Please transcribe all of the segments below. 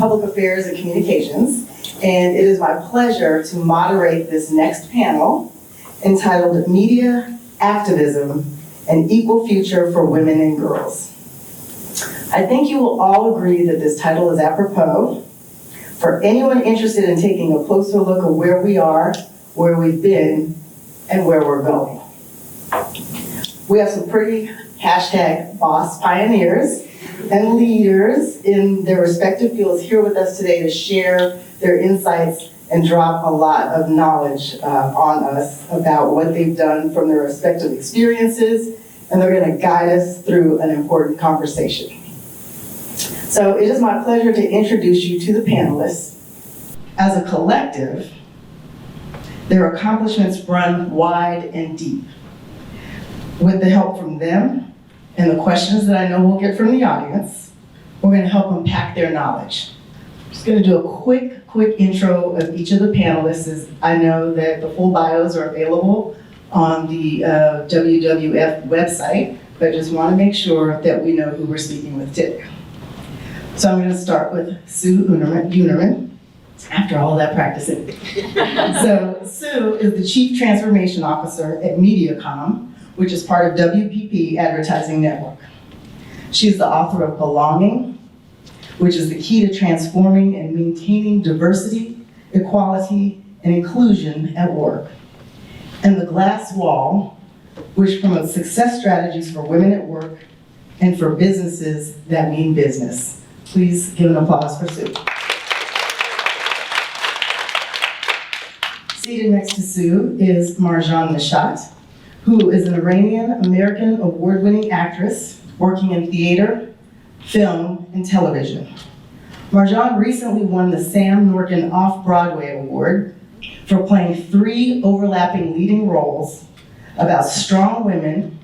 Public Affairs and Communications, and it is my pleasure to moderate this next panel entitled Media, Activism, and Equal Future for Women and Girls. I think you will all agree that this title is apropos. For anyone interested in taking a closer look at where we are, where we've been, and where we're going. We have some pretty #boss pioneers and leaders in their respective fields here with us today to share their insights and drop a lot of knowledge on us about what they've done from their respective experiences, and they're going to guide us through an important conversation. So it is my pleasure to introduce you to the panelists. As a collective, their accomplishments run wide and deep. With the help from them and the questions that I know we'll get from the audience, we're going to help unpack their knowledge. I'm just going to do a quick intro of each of the panelists, as I know that the full bios are available on the WWF website, but I just want to make sure that we know who we're speaking with today. So I'm going to start with Sue Unerman, after all that practicing. So Sue is the Chief Transformation Officer at MediaCom, which is part of WPP Advertising Network. She's the author of Belonging, which is the key to transforming and maintaining diversity, equality, and inclusion at work. And The Glass Wall, which promotes success strategies for women at work and for businesses that mean business. Please give an applause for Sue. Seated next to Sue is Marjan Neshat, who is an Iranian American award-winning actress working in theater, film, and television. Marjan recently won the Sam Norkin Off-Broadway Award for playing 3 overlapping leading roles about strong women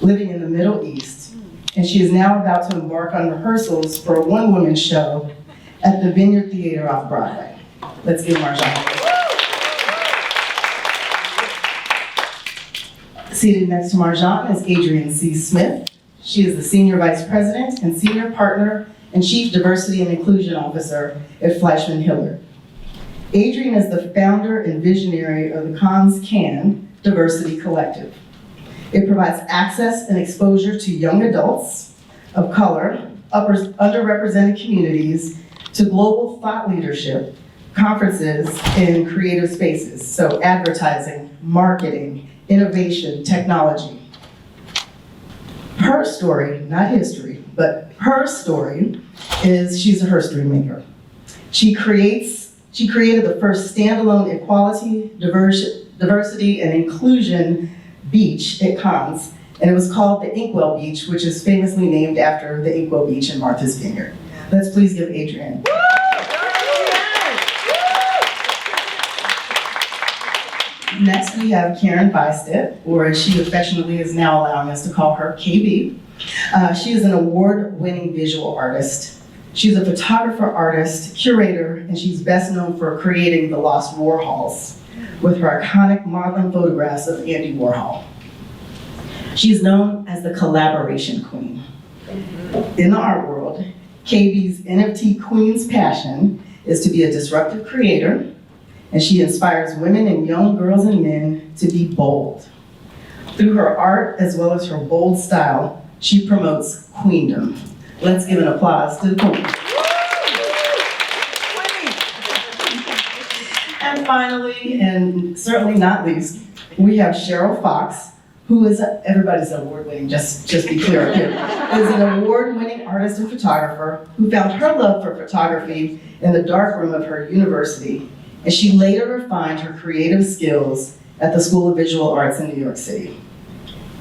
living in the Middle East, and she is now about to embark on rehearsals for a one-woman show at the Vineyard Theater off-Broadway. Let's give Marjan. Seated next to Marjan is Adrianne C. Smith. She is the Senior Vice President and Senior Partner and Chief Diversity and Inclusion Officer at FleishmanHillard. Adrianne is the founder and visionary of the Cons Can Diversity Collective. It provides access and exposure to young adults of color, underrepresented communities, to global thought leadership, conferences, and creative spaces. So advertising, marketing, innovation, technology. Her story, not history, but her story is she's a herstory maker. She created the first standalone equality, diversity, and inclusion beach at Cons, and it was called the Inkwell Beach, which is famously named after the Inkwell Beach in Martha's Vineyard. Let's please give Adrianne. Next, we have Karen Bystedt, or as she affectionately is now allowing us to call her, KB. She is an award-winning visual artist. She's a photographer, artist, curator, and she's best known for creating the Lost Warhols with her iconic modeling photographs of Andy Warhol. She's known as the collaboration queen. In the art world, KB's NFT queen's passion is to be a disruptive creator, and she inspires women and young girls and men to be bold. Through her art, as well as her bold style, she promotes queendom. Let's give an applause to the queen. And finally, and certainly not least, we have Cheryl Fox, who is, everybody's award-winning, just be clear here, is an award-winning artist and photographer who found her love for photography in the darkroom of her university, and she later refined her creative skills at the School of Visual Arts in New York City.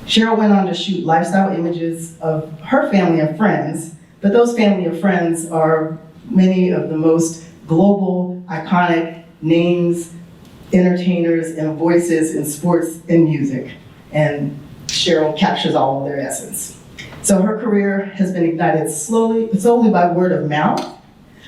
Cheryl went on to shoot lifestyle images of her family and friends, but those family and friends are many of the most global, iconic names, entertainers, and voices in sports and music. And Cheryl captures all of their essence. So her career has been ignited solely by word of mouth,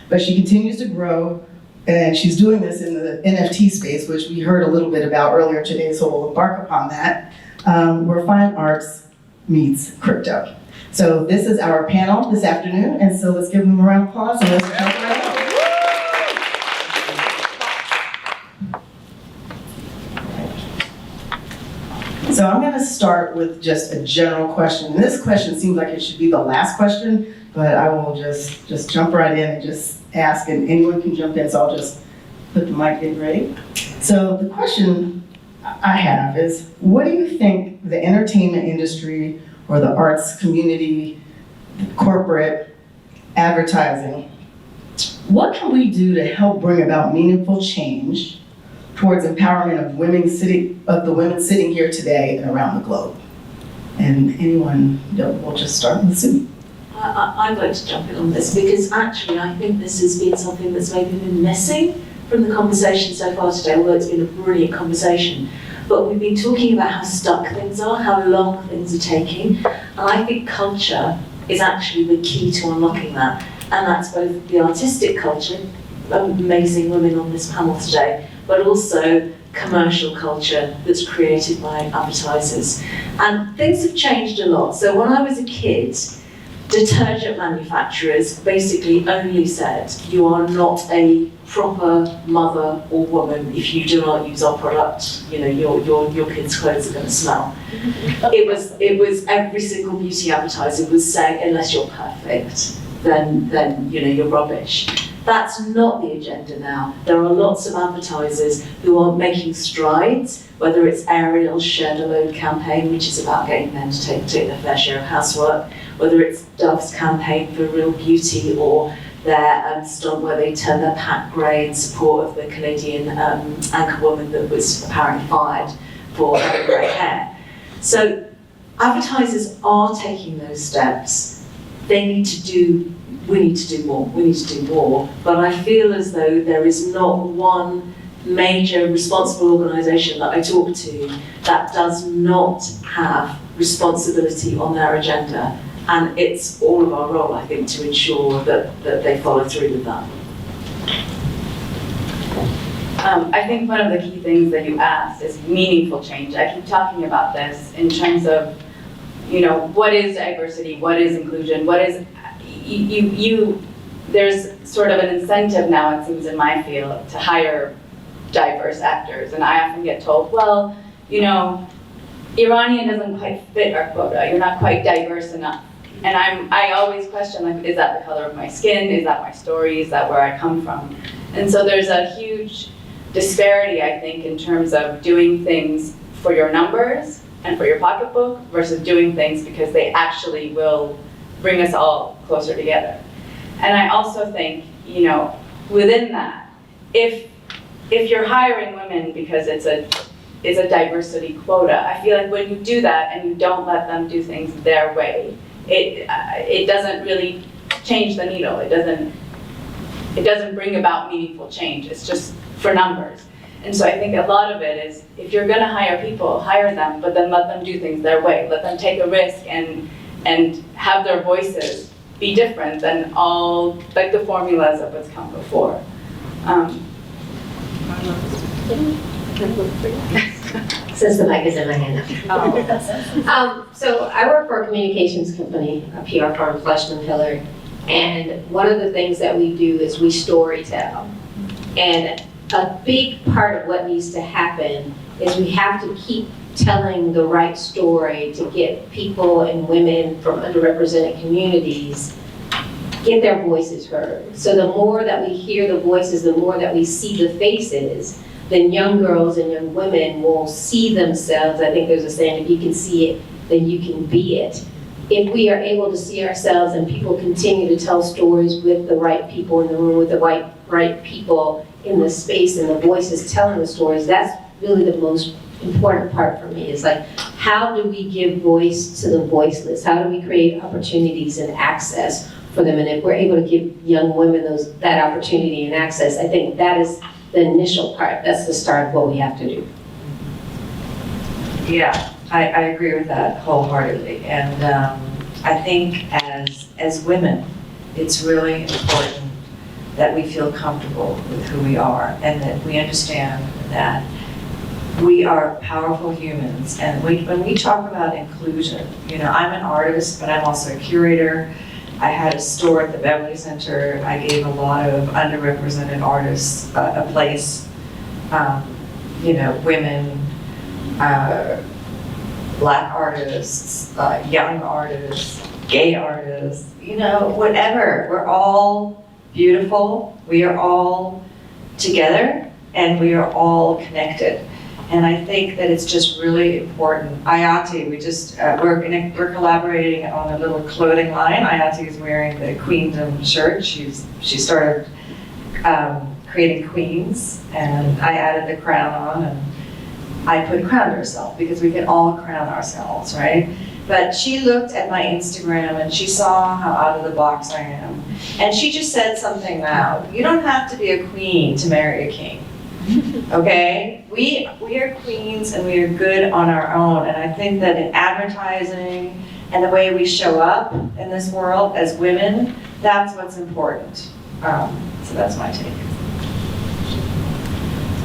but she continues to grow, and she's doing this in the NFT space, which we heard a little bit about earlier today, so we'll embark upon that, where fine arts meets crypto. So this is our panel this afternoon, and so let's give them a round of applause and let's talk about it. So I'm gonna start with just a general question. And this question seems like it should be the last question, but I will just jump right in and just ask, and anyone can jump in, so I'll just put the mic in ready. So the question I have is, what do you think the entertainment industry or the arts community, corporate advertising, what can we do to help bring about meaningful change towards empowerment of the women sitting here today and around the globe? And anyone, we'll just start with Sue. I'd like to jump in on this because actually I think this has been something that's maybe been missing from the conversation so far today, although it's been a brilliant conversation. But we've been talking about how stuck things are, how long things are taking, and I think culture is actually the key to unlocking that. And that's both the artistic culture, amazing women on this panel today, but also commercial culture that's created by advertisers. And things have changed a lot. So when I was a kid, detergent manufacturers basically only said, you are not a proper mother or woman if you do not use our product. You know, your kids' clothes are going to smell. It was every single beauty advertiser was saying, unless you're perfect, then you know, you're rubbish. That's not the agenda now. There are lots of advertisers who are making strides, whether it's Ariel's Share the Load campaign, which is about getting men to take their fair share of housework, whether it's Dove's campaign for real beauty, or their stunt where they turn their pack grey in support of the Canadian anchor woman that was apparently fired for having grey hair. So advertisers are taking those steps. We need to do more, but I feel as though there is not one major responsible organisation that I talk to that does not have responsibility on their agenda, and it's all of our role, I think, to ensure that they follow through with that. I think one of the key things that you asked is meaningful change. I keep talking about this in terms of, you know, what is diversity, what is inclusion, what is, there's sort of an incentive now, it seems in my field, to hire diverse actors. And I often get told, well, you know, Iranian doesn't quite fit our quota, you're not quite diverse enough. And I always question, like, is that the color of my skin? Is that my story? Is that where I come from? And so there's a huge disparity, I think, in terms of doing things for your numbers and for your pocketbook versus doing things because they actually will bring us all closer together. And I also think, you know, within that, if you're hiring women because it's a diversity quota, I feel like when you do that and you don't let them do things their way, it doesn't really change the needle. It doesn't bring about meaningful change. It's just for numbers. And so I think a lot of it is, if you're gonna hire people, hire them, but then let them do things their way. Let them take a risk and have their voices be different than all, like, the formulas of what's come before. Since the mic is in my hand. So I work for a communications company, a PR firm, FleishmanHillard, and one of the things that we do is we story tell. And a big part of what needs to happen is we have to keep telling the right story to get people and women from underrepresented communities, get their voices heard. So the more that we hear the voices, the more that we see the faces, then young girls and young women will see themselves. I think there's a saying, if you can see it, then you can be it. If we are able to see ourselves and people continue to tell stories with the right people in the room, with the right people in the space and the voices telling the stories, that's really the most important part for me, is like, how do we give voice to the voiceless? How do we create opportunities and access for them? And if we're able to give young women that opportunity and access, I think that is the initial part. That's the start of what we have to do. Yeah, I agree with that wholeheartedly. And I think as women, it's really important that we feel comfortable with who we are and that we understand that we are powerful humans. And when we talk about inclusion, you know, I'm an artist, but I'm also a curator. I had a store at the Beverly Center. I gave a lot of underrepresented artists a place. You know, women, Black artists, young artists, gay artists, you know, whatever. We're all beautiful. We are all together and we are all connected. And I think that it's just really important. Ayati, we're collaborating on a little clothing line. Ayati is wearing the Queendom shirt. She started creating queens, and I added the crown on, and I put crown herself because we can all crown ourselves, right? But she looked at my Instagram and she saw how out of the box I am. And she just said something loud. You don't have to be a queen to marry a king. Okay? We are queens and we are good on our own. And I think that in advertising and the way we show up in this world as women, that's what's important. So that's my take.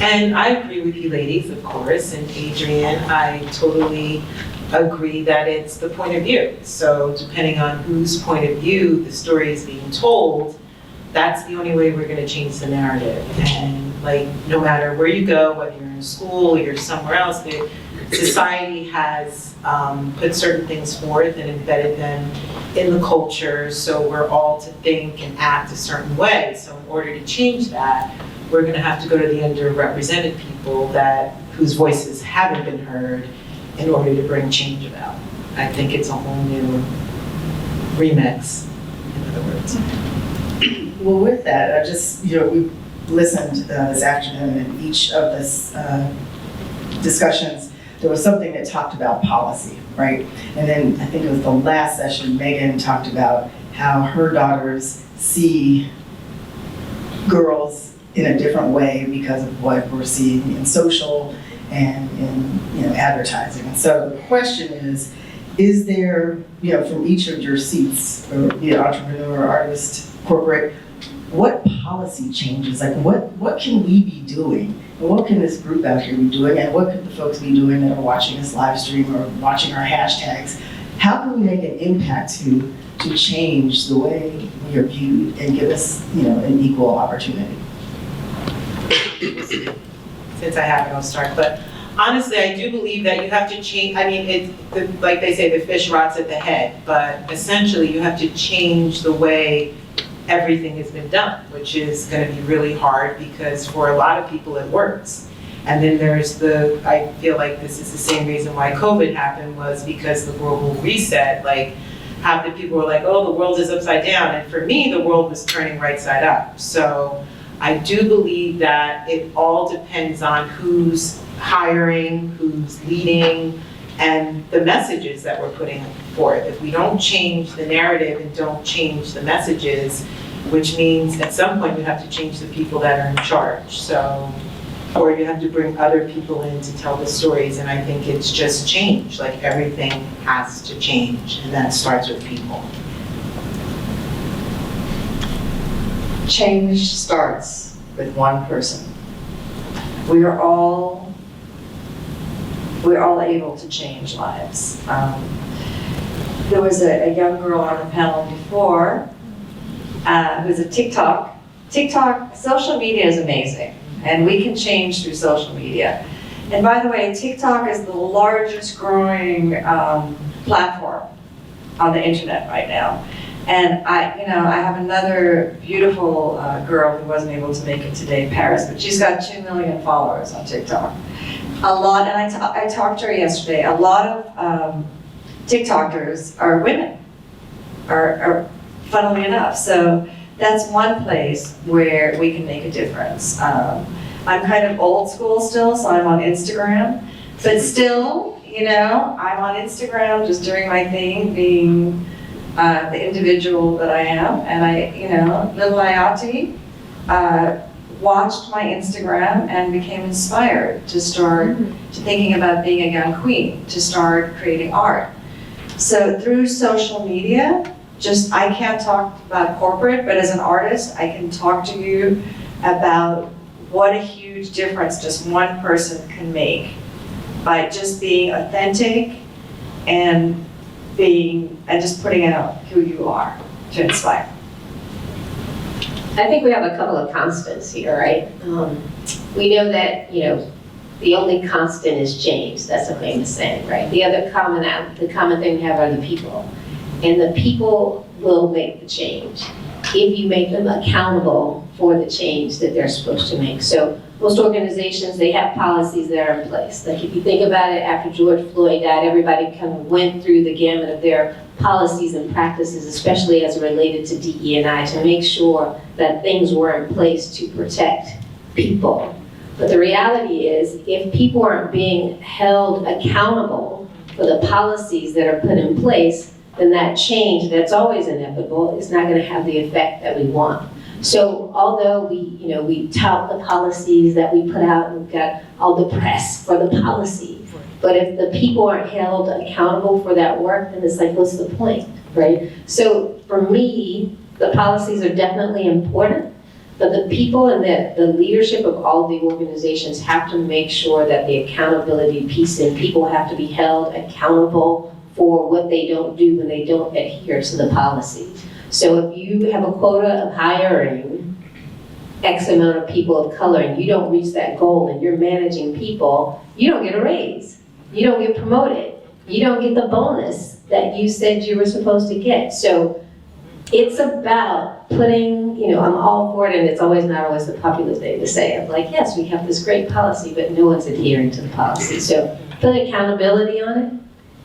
And I agree with you ladies, of course, and Adrianne, I totally agree that it's the point of view. So depending on whose point of view the story is being told, that's the only way we're gonna change the narrative. And like, no matter where you go, whether you're in school or you're somewhere else, the society has put certain things forth and embedded them in the culture, so we're all to think and act a certain way. So in order to change that, we're gonna have to go to the underrepresented people whose voices haven't been heard in order to bring change about. I think it's a whole new remix, in other words. Well, with that, I just, we listened this afternoon in each of this discussions, there was something that talked about policy, right? And then I think it was the last session, Megan talked about how her daughters see girls in a different way because of what we're seeing in social and in advertising. And so the question is there, from each of your seats, or be it entrepreneur, artist, corporate, what policy changes? Like what can we be doing? And what can this group out here be doing? And what could the folks be doing that are watching this live stream or watching our hashtags? How can we make an impact to change the way we are viewed and give us, an equal opportunity? Since I have it, I'll start. But honestly, I do believe that you have to change. I mean, like they say, the fish rots at the head. But essentially, you have to change the way everything has been done, which is going to be really hard because for a lot of people it works. And then there's I feel like this is the same reason why COVID happened, was because the global reset, like half the people were like, oh, the world is upside down. And for me, the world was turning right side up. So I do believe that it all depends on who's hiring, who's leading, and the messages that we're putting forth. If we don't change the narrative and don't change the messages, which means at some point you have to change the people that are in charge. So, or you have to bring other people in to tell the stories, and I think it's just change. Like everything has to change, and that starts with people. Change starts with one person. We're all able to change lives. There was a young girl on the panel before who's a TikTok. Social media is amazing, and we can change through social media. And by the way, TikTok is the largest growing platform on the internet right now. And I have another beautiful girl who wasn't able to make it today, Paris, but she's got 2 million followers on TikTok. A lot, and I talked to her yesterday, a lot of TikTokers are women, are funnily enough. So that's one place where we can make a difference. I'm kind of old school still, so I'm on Instagram, but still, I'm on Instagram just doing my thing, being the individual that I am. And little Ayati watched my Instagram and became inspired to start thinking about being a young queen, to start creating art. So through social media, I can't talk about corporate, but as an artist, I can talk to you about what a huge difference just one person can make by just being authentic and just putting out who you are to inspire. I think we have a couple of constants here, right? We know that, the only constant is change. That's a famous saying, right? The common thing we have are the people. And the people will make the change if you make them accountable for the change that they're supposed to make. So most organizations, they have policies that are in place. Like if you think about it, after George Floyd died, everybody kind of went through the gamut of their policies and practices, especially as it related to DE&I, to make sure that things were in place to protect people. But the reality is, if people aren't being held accountable for the policies that are put in place, then that change that's always inevitable is not going to have the effect that we want. So although we tout the policies that we put out, and we've got all the press for the policy, but if the people aren't held accountable for that work, then it's like, what's the point, right? So for me, the policies are definitely important, but the people and the leadership of all the organizations have to make sure that the accountability piece, and people have to be held accountable for what they don't do when they don't adhere to the policy. So if you have a quota of hiring X amount of people of color and you don't reach that goal and you're managing people, you don't get a raise. You don't get promoted. You don't get the bonus that you said you were supposed to get. So it's about putting, I'm all for it, and it's always not always the popular thing to say. I'm like, yes, we have this great policy, but no one's adhering to the policy. So put accountability on it,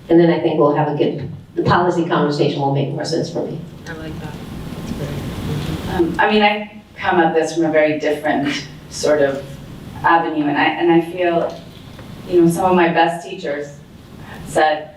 and then I think we'll have the policy conversation will make more sense for me. I like that. I come at this from a very different sort of avenue, and I feel, some of my best teachers said,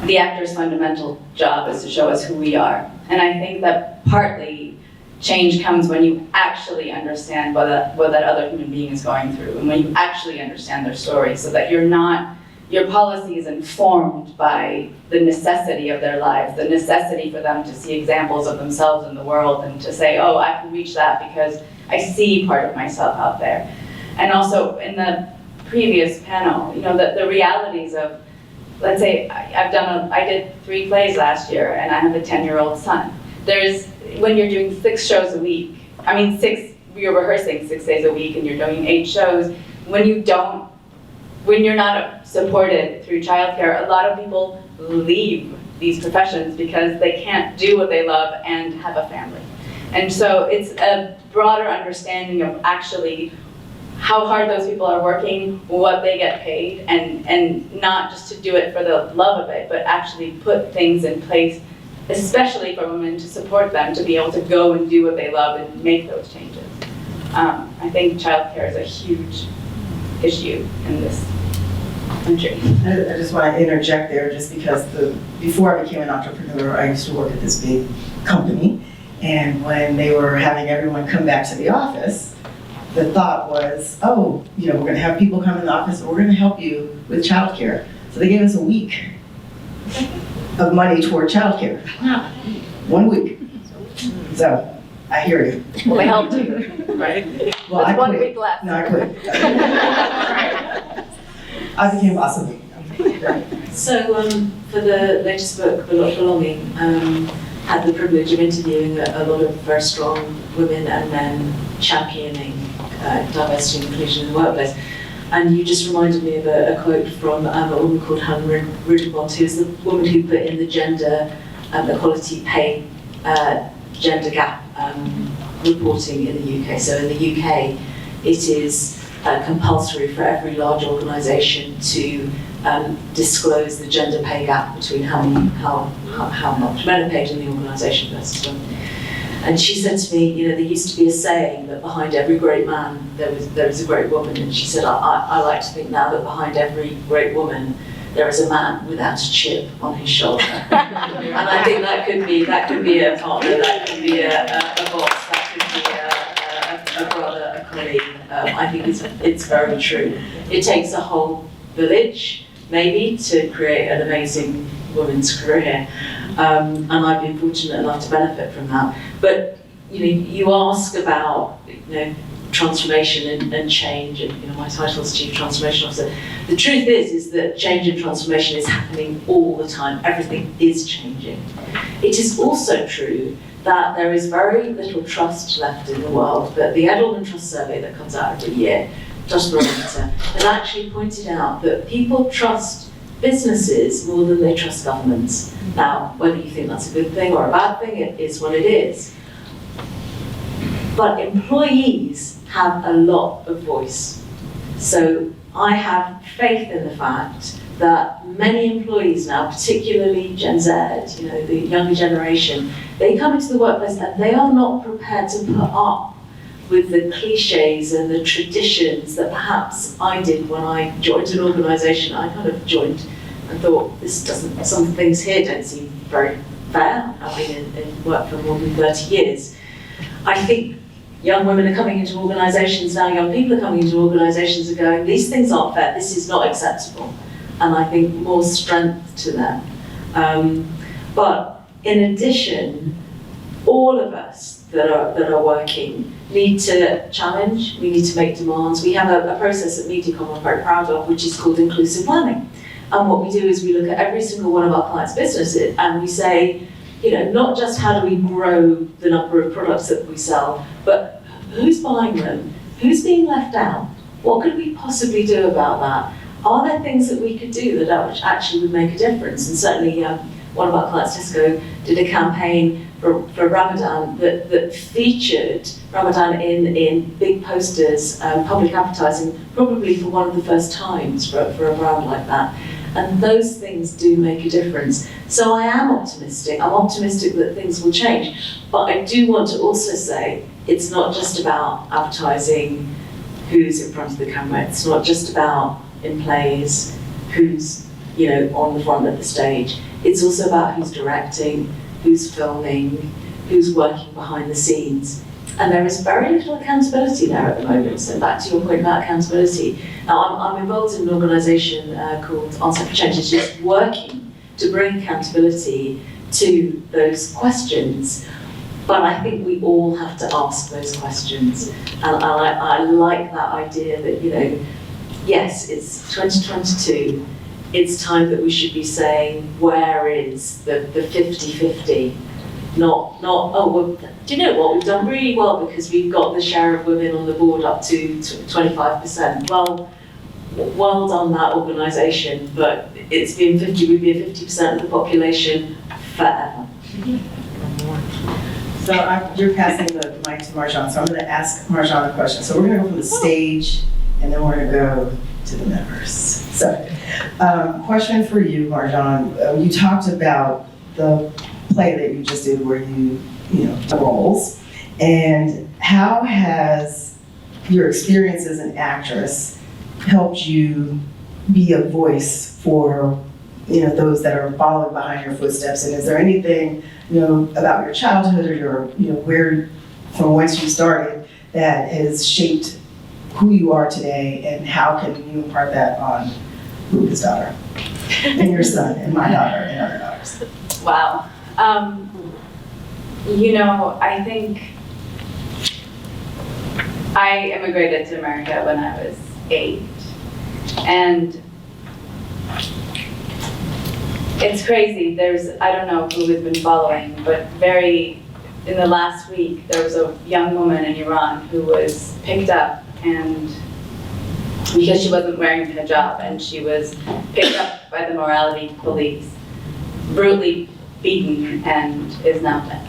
the actor's fundamental job is to show us who we are. And I think that partly change comes when you actually understand what that other human being is going through, and when you actually understand their story, so that your policy is informed by the necessity of their lives, the necessity for them to see examples of themselves in the world and to say, oh, I can reach that because I see part of myself out there. And also in the previous panel, the realities of, let's say I did 3 plays last year and I have a 10-year-old son. When you're doing 6 shows a week, you're rehearsing 6 days a week and you're doing 8 shows, when you're not supported through childcare, a lot of people leave these professions because they can't do what they love and have a family. And so it's a broader understanding of actually how hard those people are working, what they get paid, and not just to do it for the love of it, but actually put things in place, especially for women, to support them to be able to go and do what they love and make those changes. I think childcare is a huge issue in this country. I just want to interject there, just because before I became an entrepreneur, I used to work at this big company, and when they were having everyone come back to the office, the thought was, oh, we're going to have people come in the office, and we're going to help you with childcare. So they gave us a week of money toward childcare. 1 week. So I hear you. Well, they helped you, right? Well, I There's 1 quit. week left. No, I quit. I became boss of me. So for the latest book, Belonging, had the privilege of interviewing a lot of very strong women and men championing diversity and inclusion in the workplace. And you just reminded me of a quote from a woman called Hannah Rudibond, who's the woman who put in the gender equality pay gender gap reporting in the UK. So in the UK, it is compulsory for every large organisation to disclose the gender pay gap between how much men are paid in the organisation versus women. And she said to me, there used to be a saying that behind every great man there is a great woman. And she said, I like to think now that behind every great woman there is a man without a chip on his shoulder. And I think that could be a partner, that could be a boss, that could be a brother, a colleague. I think it's very true. It takes a whole village, maybe, to create an amazing women's career. And I've been fortunate enough to benefit from that. But you ask about transformation and change, and my title is Chief Transformation Officer. The truth is that change and transformation is happening all the time. Everything is changing. It is also true that there is very little trust left in the world. But the Edelman Trust Survey that comes out every year Josh Barometer, has actually pointed out that people trust businesses more than they trust governments. Now, whether you think that's a good thing or a bad thing, it is what it is. But employees have a lot of voice. So I have faith in the fact that many employees now, particularly Gen Z, the younger generation, they come into the workplace and they are not prepared to put up with the cliches and the traditions that perhaps I did when I joined an organisation. I kind of joined and thought, some things here don't seem very fair. I've been in work for more than 30 years. I think young women are coming into organisations now, young people are coming into organisations and going, these things aren't fair, this is not acceptable. And I think more strength to them. But in addition, all of us that are working need to challenge, we need to make demands. We have a process at MediaCom I'm very proud of, which is called inclusive planning. And what we do is we look at every single one of our clients' businesses and we say, not just how do we grow the number of products that we sell, but who's buying them? Who's being left out? What could we possibly do about that? Are there things that we could do that actually would make a difference? And certainly one of our clients, Tesco, did a campaign for Ramadan that featured Ramadan in big posters, public advertising, probably for one of the first times for a brand like that. And those things do make a difference. So I am optimistic. I'm optimistic that things will change. But I do want to also say it's not just about advertising who's in front of the camera. It's not just about in plays who's on the front of the stage. It's also about who's directing, who's filming, who's working behind the scenes. And there is very little accountability there at the moment. So back to your point about accountability. Now I'm involved in an organisation called Answer for Change, which is working to bring accountability to those questions. But I think we all have to ask those questions. And I like that idea that, yes, it's 2022. It's time that we should be saying, where is the 50-50? Not, oh, well, do you know what, we've done really well because we've got the share of women on the board up to 25%. Well done that organisation, but we've been 50% of the population forever. So you're passing the mic to Marjan, so I'm going to ask Marjan a question. So we're going to go from the stage, and then we're going to go to the members. So, question for you, Marjan. You talked about the play that you just did where you roles, and how has your experience as an actress helped you be a voice for those that are following behind your footsteps? And is there anything about your childhood or your where from whence you started that has shaped who you are today, and how can you impart that on Luca's daughter and your son and my daughter and other daughters? Wow. I think I immigrated to America when I was 8, and it's crazy. I don't know who has been following, but in the last week, there was a young woman in Iran who was picked up and because she wasn't wearing a hijab, and she was picked up by the morality police, brutally beaten, and is now dead.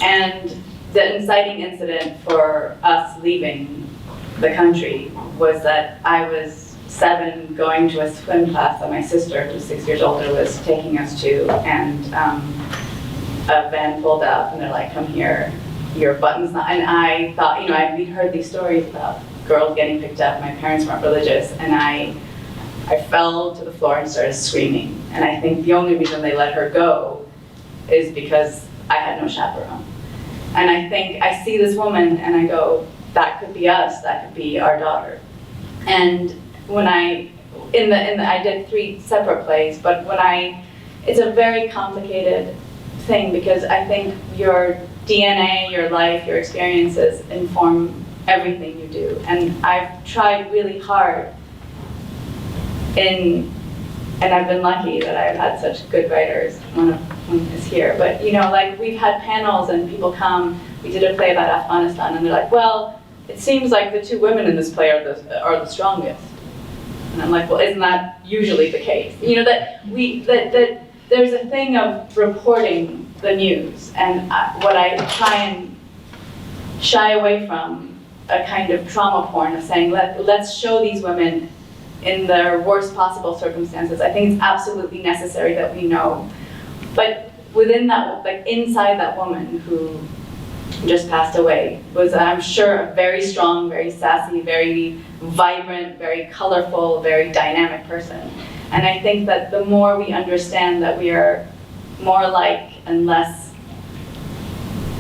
And the inciting incident for us leaving the country was that I was 7 going to a swim class that my sister, who was 6 years older, was taking us to, and a van pulled up and they're like, come here, your button's not, and I thought, we'd heard these stories about girls getting picked up, my parents weren't religious, and I fell to the floor and started screaming. And I think the only reason they let her go is because I had no chaperone. And I think I see this woman and I go, that could be us, that could be our daughter. And when I did 3 separate plays, but it's a very complicated thing because I think your DNA, your life, your experiences inform everything you do. And I've tried really hard and I've been lucky that I've had such good writers. One of them is here, but we've had panels and people come. We did a play about Afghanistan, and they're like, well, it seems like the two women in this play are the strongest. And I'm like, well, isn't that usually the case? You know, that there's a thing of reporting the news, and what I try and shy away from a kind of trauma porn of saying, let's show these women in their worst possible circumstances. I think it's absolutely necessary that we know. But within that, like inside that woman who just passed away was, I'm sure, a very strong, very sassy, very vibrant, very colorful, very dynamic person. And I think that the more we understand that we are more alike and less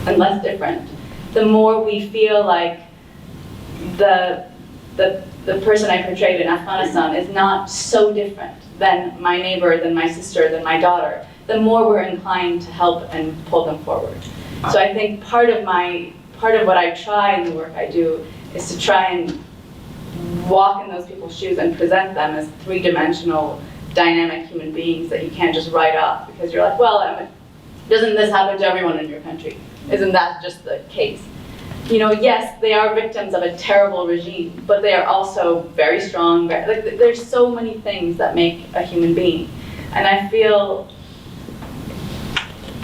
different, the more we feel like the person I portrayed in Afghanistan is not so different than my neighbor, than my sister, than my daughter, the more we're inclined to help and pull them forward. So I think part of what I try in the work I do is to try and walk in those people's shoes and present them as three-dimensional, dynamic human beings that you can't just write off because you're like, well, doesn't this happen to everyone in your country? Isn't that just the case? You know, yes, they are victims of a terrible regime, but they are also very strong. There's so many things that make a human being. And I feel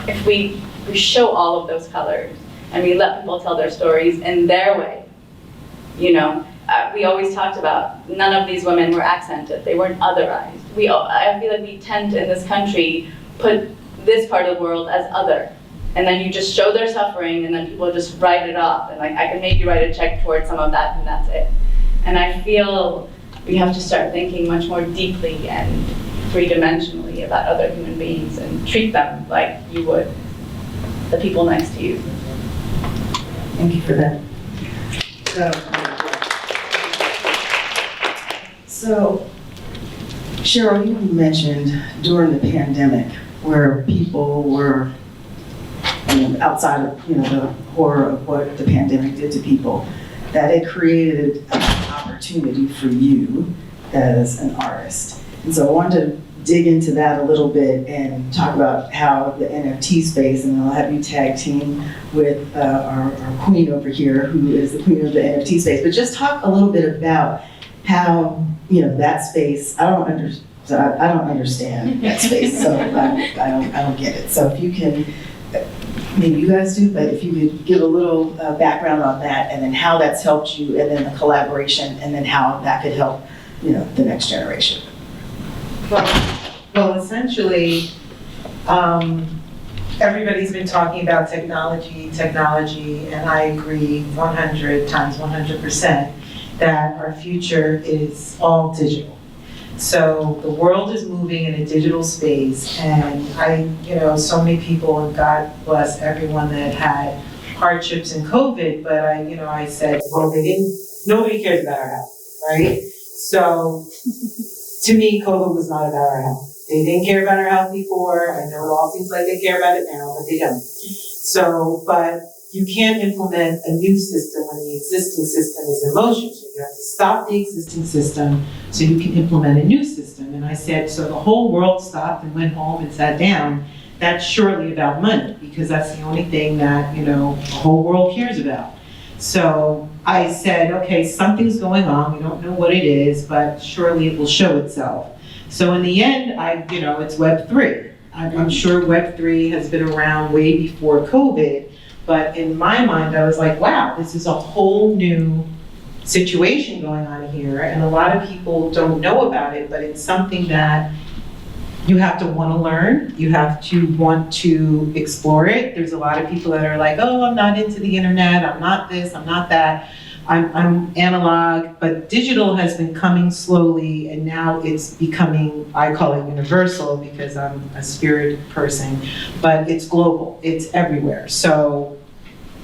if we show all of those colors and we let people tell their stories in their way, you know, we always talked about none of these women were accented, they weren't otherized. I feel like we tend to, in this country, put this part of the world as other. And then you just show their suffering and then people just write it off. And like, I can maybe write a check towards some of that and that's it. And I feel we have to start thinking much more deeply and three-dimensionally about other human beings and treat them like you would the people next to you. Thank you for that. So, Cheryl, you mentioned during the pandemic where people were outside of the horror of what the pandemic did to people, that it created an opportunity for you as an artist. And so I wanted to dig into that a little bit and talk about how the NFT space, and I'll have you tag team with our queen over here, who is the queen of the NFT space, but just talk a little bit about how, that space, I don't understand that space, so I don't get it. So if you can, maybe you guys do, but if you could give a little background on that, and then how that's helped you, and then the collaboration, and then how that could help, the next generation. Well, essentially, everybody's been talking about technology, and I agree 100 times 100% that our future is all digital. So the world is moving in a digital space, and so many people, and God bless everyone that had hardships in COVID, but I said, well, nobody cares about our health, right? So to me, COVID was not about our health. They didn't care about our health before. I know it all seems like they care about it now, but they don't. So, but you can't implement a new system when the existing system is in motion. So you have to stop the existing system so you can implement a new system. And I said, so the whole world stopped and went home and sat down. That's surely about money, because that's the only thing that, the whole world cares about. So I said, okay, something's going on. We don't know what it is, but surely it will show itself. So in the end, it's Web3. I'm sure Web3 has been around way before COVID, but in my mind, I was like, wow, this is a whole new situation going on here, and a lot of people don't know about it, but it's something that you have to want to learn, you have to want to explore it. There's a lot of people that are like, oh, I'm not into the internet, I'm not this, I'm not that. I'm analog, but digital has been coming slowly, and now it's becoming, I call it universal because I'm a spirit person, but it's global, it's everywhere. So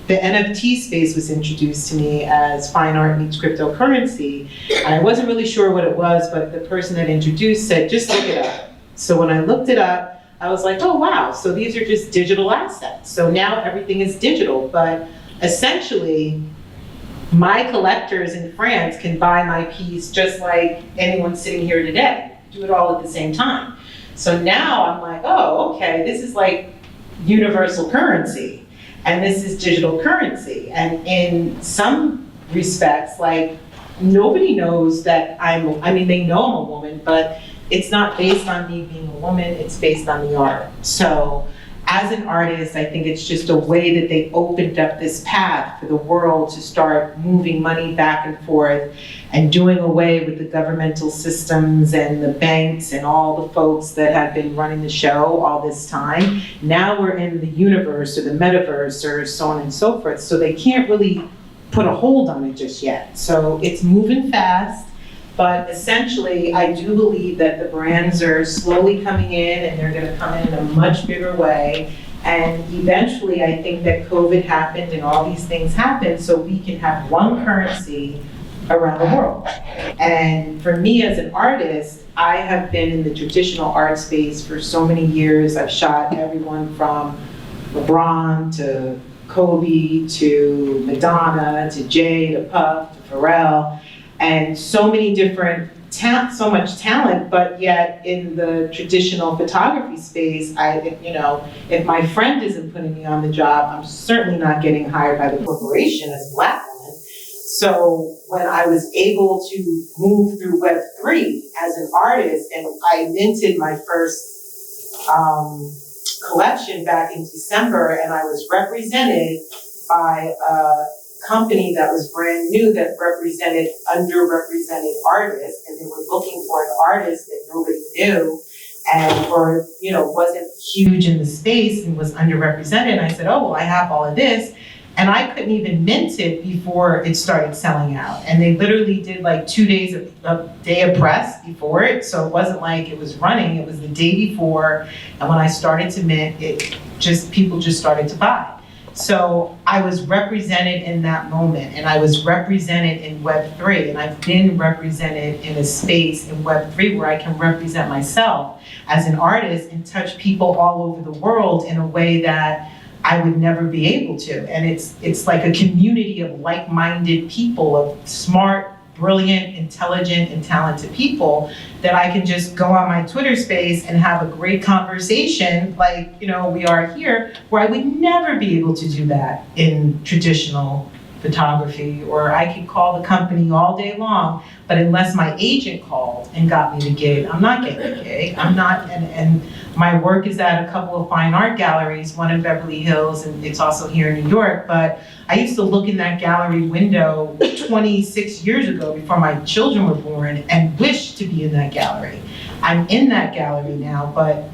the NFT space was introduced to me as fine art meets cryptocurrency. I wasn't really sure what it was, but the person that introduced said, just look it up. So when I looked it up, I was like, oh wow, so these are just digital assets. So now everything is digital, but essentially, my collectors in France can buy my piece just like anyone sitting here today, do it all at the same time. So now I'm like, oh, okay, this is like universal currency, and this is digital currency. And in some respects. Like, nobody knows that they know I'm a woman, but it's not based on me being a woman, it's based on the art. So as an artist, I think it's just a way that they opened up this path for the world to start moving money back and forth and doing away with the governmental systems and the banks and all the folks that have been running the show all this time. Now we're in the universe or the metaverse or so on and so forth. So they can't really put a hold on it just yet. So it's moving fast, but essentially I do believe that the brands are slowly coming in and they're gonna come in a much bigger way. And eventually I think that COVID happened and all these things happened so we can have one currency around the world. And for me as an artist, I have been in the traditional art space for so many years. I've shot everyone from LeBron to Kobe to Madonna to Jay to Puff to Pharrell, and so many different so much talent, but yet in the traditional photography space, if my friend isn't putting me on the job, I'm certainly not getting hired by the corporation as a Black woman. So when I was able to move through Web3 as an artist, and I minted my first collection back in December, and I was represented by a company that was brand new that represented underrepresented artists, and they were looking for an artist that nobody knew and wasn't huge in the space and was underrepresented. And I said, oh, well, I have all of this. And I couldn't even mint it before it started selling out. And they literally did like 2 days a day of press before it. So it wasn't like it was running, it was the day before. And when I started to mint, people just started to buy. So I was represented in that moment, and I was represented in Web3, and I've been represented in a space in Web3 where I can represent myself as an artist and touch people all over the world in a way that I would never be able to. And it's like a community of like-minded people, of smart, brilliant, intelligent, and talented people that I can just go on my Twitter space and have a great conversation like, we are here, where I would never be able to do that in traditional photography, or I could call the company all day long, but unless my agent called and got me the gig, I'm not getting the gig. I'm not, and my work is at a couple of fine art galleries, one in Beverly Hills, and it's also here in New York, but I used to look in that gallery window 26 years ago before my children were born and wish to be in that gallery. I'm in that gallery now, but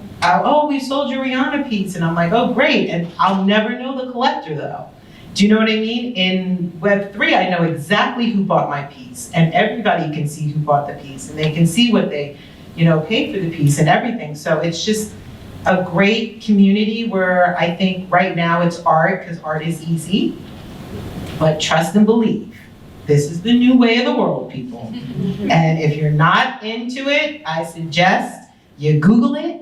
we sold your Rihanna piece, and I'm like, oh great, and I'll never know the collector though. Do you know what I mean? In Web3, I know exactly who bought my piece, and everybody can see who bought the piece, and they can see what they, paid for the piece and everything. So it's just a great community where I think right now it's art, because art is easy, but trust and believe. This is the new way of the world, people. And if you're not into it, I suggest you Google it,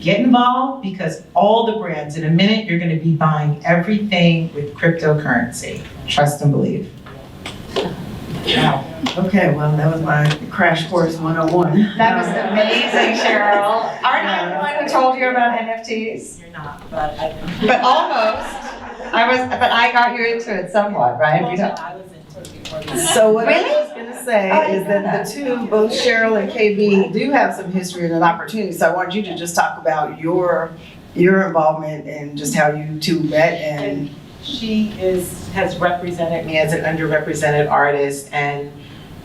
get involved, because all the brands, in a minute, you're gonna be buying everything with cryptocurrency. Trust and believe. Wow. Okay, well, that was my crash course 101. That was amazing, Cheryl. Aren't I the one who told you about NFTs? You're not, but But almost. But I got you into it somewhat, right? I was into it before you. So what Really? I was gonna say Oh, I is didn't know that the two, both Cheryl and KB, do have some history and an opportunity. So I want you to just talk about your involvement and just how you two met and. She has represented me as an underrepresented artist, and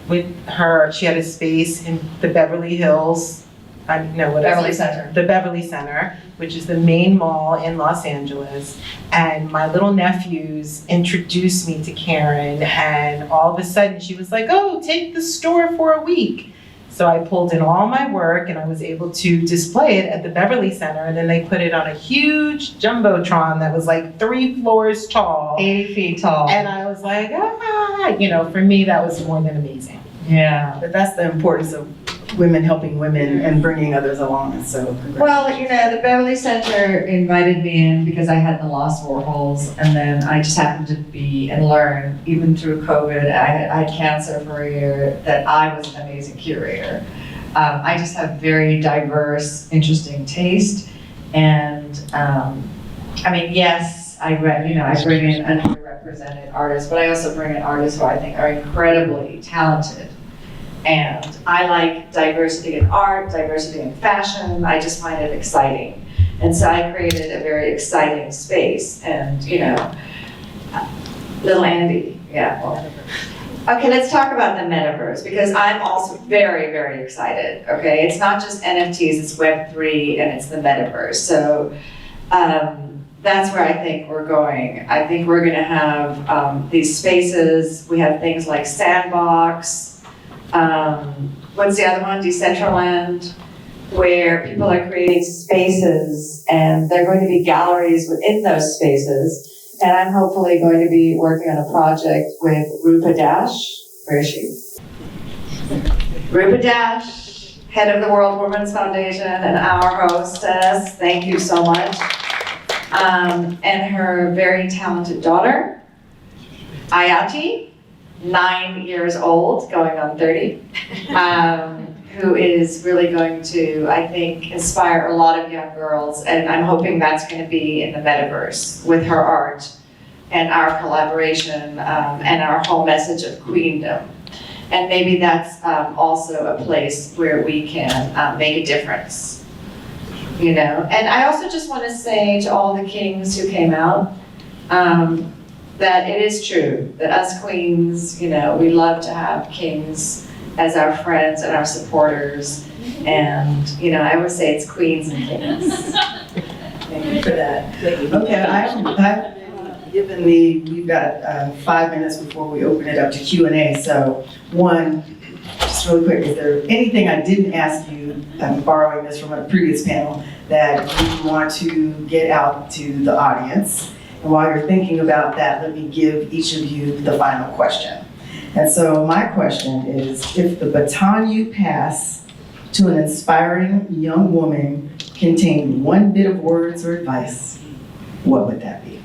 with her, she had a space in the Beverly Hills, Beverly Center. The Beverly Center, which is the main mall in Los Angeles. And my little nephews introduced me to Karen, and all of a sudden she was like, oh, take the store for a week. So I pulled in all my work and I was able to display it at the Beverly Center, and then they put it on a huge jumbotron that was like 3 floors tall. 80 feet tall. And I was like, for me, that was more than amazing. Yeah. But that's the importance of women helping women and bringing others along, so congratulations. Well, the Beverly Center invited me in because I had the Lost Warhols, and then I just happened to be and learn, even through COVID, I had cancer for a year, that I was an amazing curator. I just have very diverse, interesting taste, and yes, I bring in underrepresented underrepresented artists, but I also bring in artists who I think are incredibly talented. And I like diversity in art, diversity in fashion. I just find it exciting. And so I created a very exciting space. And, you know, little Andy, yeah. Well. Okay, let's talk about the metaverse, because I'm also very, very excited, okay? It's not just NFTs, it's Web3 and it's the metaverse. So that's where I think we're going. I think we're gonna have these spaces. We have things like Sandbox, what's the other one, Decentraland, where people are creating spaces and they're going to be galleries within those spaces. And I'm hopefully going to be working on a project with Rupa Dash. Where is she? Rupa Dash, head of the World Women's Foundation and our hostess. Thank you so much. And her very talented daughter, Ayati, 9 years old, going on 30, who is really going to, I think, inspire a lot of young girls. And I'm hoping that's going to be in the metaverse with her art and our collaboration and our whole message of queendom. And maybe that's also a place where we can make a difference, you know? And I also just want to say to all the kings who came out, that it is true that us queens, you know, we love to have kings as our friends and our supporters. And, you know, I always say it's queens and kings. Thank you for that. Okay, given we've got 5 minutes before we open it up to Q&A. So one, just really quick, is there anything I didn't ask you, I'm borrowing this from a previous panel, that you want to get out to the audience? And while you're thinking about that, let me give each of you the final question. And so my question is, if the baton you pass to an inspiring young woman contained one bit of words or advice, what would that be?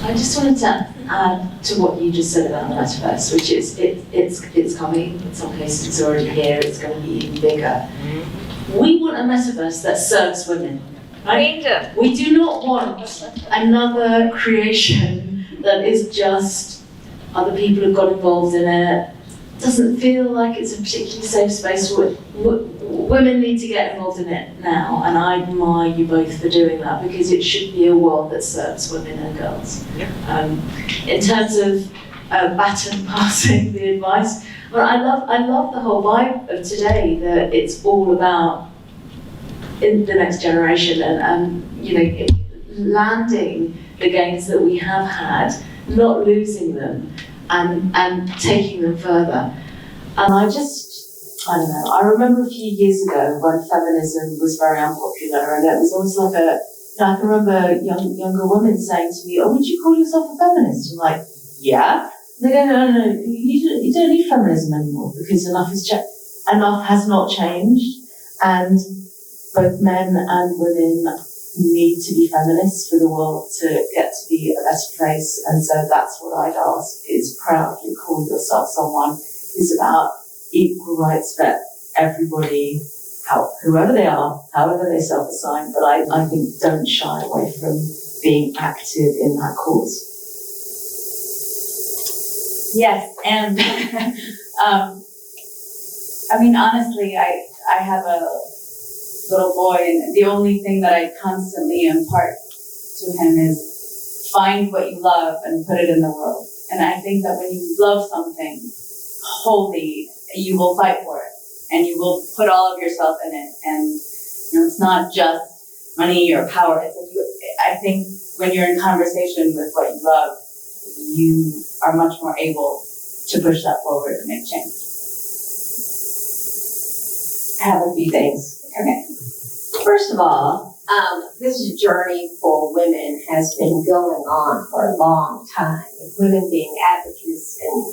I just wanted to add to what you just said about the metaverse, which is it's coming. In some cases, it's already here. It's going to be even bigger. We want a metaverse that serves women. Right? We do not want another creation that is just other people have got involved in it. Doesn't feel like it's a particularly safe space. Women need to get involved in it now, and I admire you both for doing that, because it should be a world that serves women and girls. In terms of baton passing the advice, well, I love the whole vibe of today, that it's all about in the next generation and you know, landing the gains that we have had, not losing them, and taking them further. And I don't know, I remember a few years ago when feminism was very unpopular, and it was always like I can remember younger women saying to me, "Oh, would you call yourself a feminist?" I'm like, "Yeah." They go, "No, you don't need feminism anymore, because enough has not changed, and both men and women need to be feminists for the world to get to be a better place." And so that's what I'd ask, is proudly call yourself someone who's about equal rights for everybody, whoever they are, however they self-assign. But I think don't shy away from being active in that cause. Yes, and I mean, honestly, I have a little boy, and the only thing that I constantly impart to him is find what you love and put it in the world. And I think that when you love something wholly, you will fight for it, and you will put all of yourself in it. And you know, it's not just money or power. It's like I think when you're in conversation with what you love, you are much more able to push that forward and make change. I have a few things. Okay. First of all, this journey for women has been going on for a long time. Women being advocates and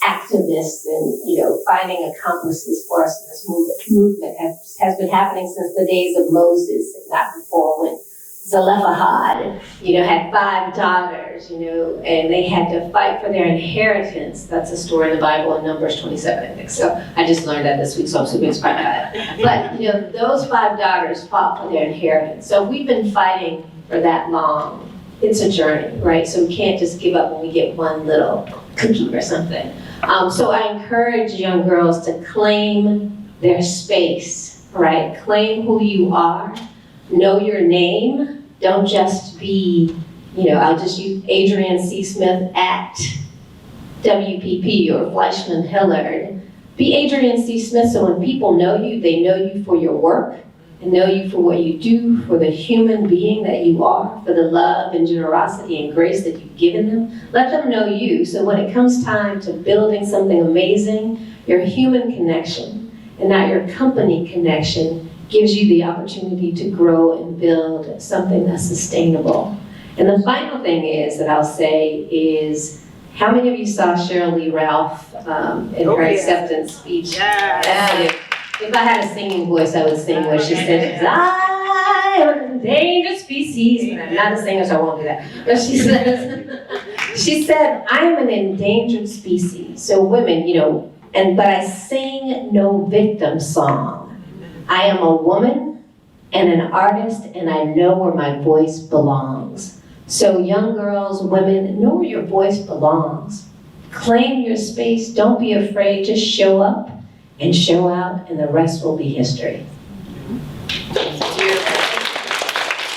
activists, and you know, finding accomplices for us in this movement has been happening since the days of Moses, if not before, when Zelophehad, you know, had 5 daughters, you know, and they had to fight for their inheritance. That's a story in the Bible in Numbers 27, I think. So I just learned that this week, so I'm super inspired by it. But, you know, those 5 daughters fought for their inheritance. So we've been fighting for that long, it's a journey, right? So we can't just give up when we get one little cookie or something. So I encourage young girls to claim their space, right? Claim who you are, know your name. Don't just be, I'll just use Adrianne C. Smith at WPP or FleishmanHillard. Be Adrianne C. Smith, so when people know you, they know you for your work, and know you for what you do, for the human being that you are, for the love and generosity and grace that you've given them. Let them know you, so when it comes time to building something amazing, your human connection and not your company connection gives you the opportunity to grow and build something that's sustainable. And the final thing is that I'll say is, how many of you saw Cheryl Lee Ralph in her acceptance speech? Yes. If I had a singing voice, I would sing what she said. I am an endangered species. But I'm not a singer, so I won't do that. But she said, I am an endangered species. So women, but I sing no victim song. I am a woman and an artist, and I know where my voice belongs. So young girls, women, know where your voice belongs. Claim your space, don't be afraid, just show up and show out, and the rest will be history.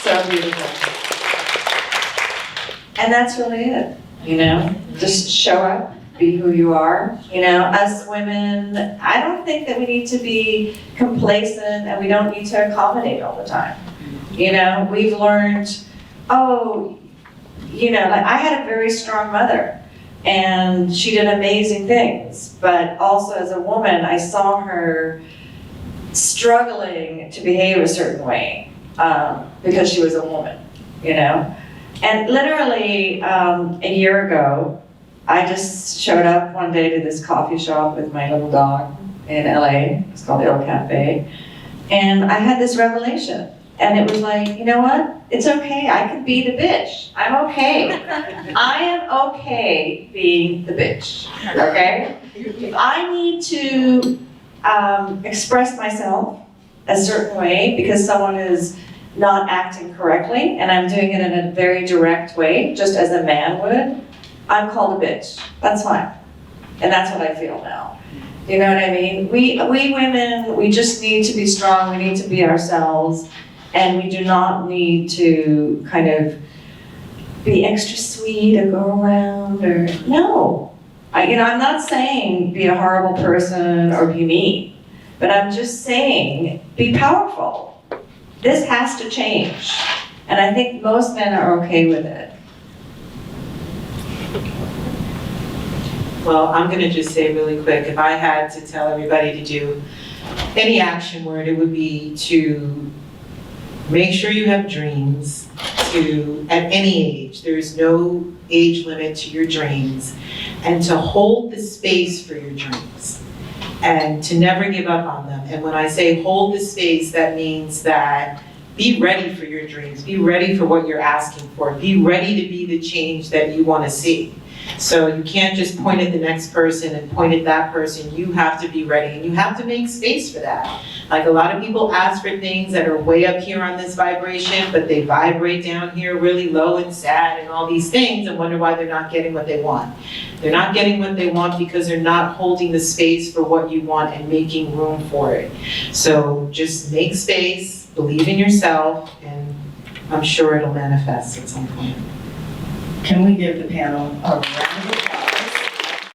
So beautiful. And that's really it, just show up, be who you are. Us women, I don't think that we need to be complacent and we don't need to accommodate all the time. We've learned, like I had a very strong mother and she did amazing things, but also as a woman, I saw her struggling to behave a certain way because she was a woman, And literally a year ago, I just showed up one day to this coffee shop with my little dog in LA. It's called Il Cafe. And I had this revelation. And it was like, you know what? It's okay. I could be the bitch. I'm okay. I am okay being the bitch. Okay? If I need to express myself a certain way because someone is not acting correctly and I'm doing it in a very direct way, just as a man would, I'm called a bitch. That's fine. And that's what I feel now. You know what I mean? We women, we just need to be strong. We need to be ourselves. And we do not need to kind of be extra sweet or go around or, no. I'm not saying be a horrible person or be mean, but I'm just saying be powerful. This has to change. And I think most men are okay with it. Well, I'm gonna just say really quick, if I had to tell everybody to do any action word, it would be to make sure you have dreams, at any age, there's no age limit to your dreams, and to hold the space for your dreams, and to never give up on them. And when I say hold the space, that means that be ready for your dreams, be ready for what you're asking for, be ready to be the change that you wanna see. So you can't just point at the next person and point at that person. You have to be ready, and you have to make space for that. Like a lot of people ask for things that are way up here on this vibration, but they vibrate down here really low and sad and all these things and wonder why they're not getting what they want. They're not getting what they want because they're not holding the space for what you want and making room for it. So just make space, believe in yourself, and I'm sure it'll manifest at some point. Can we give the panel a round of applause?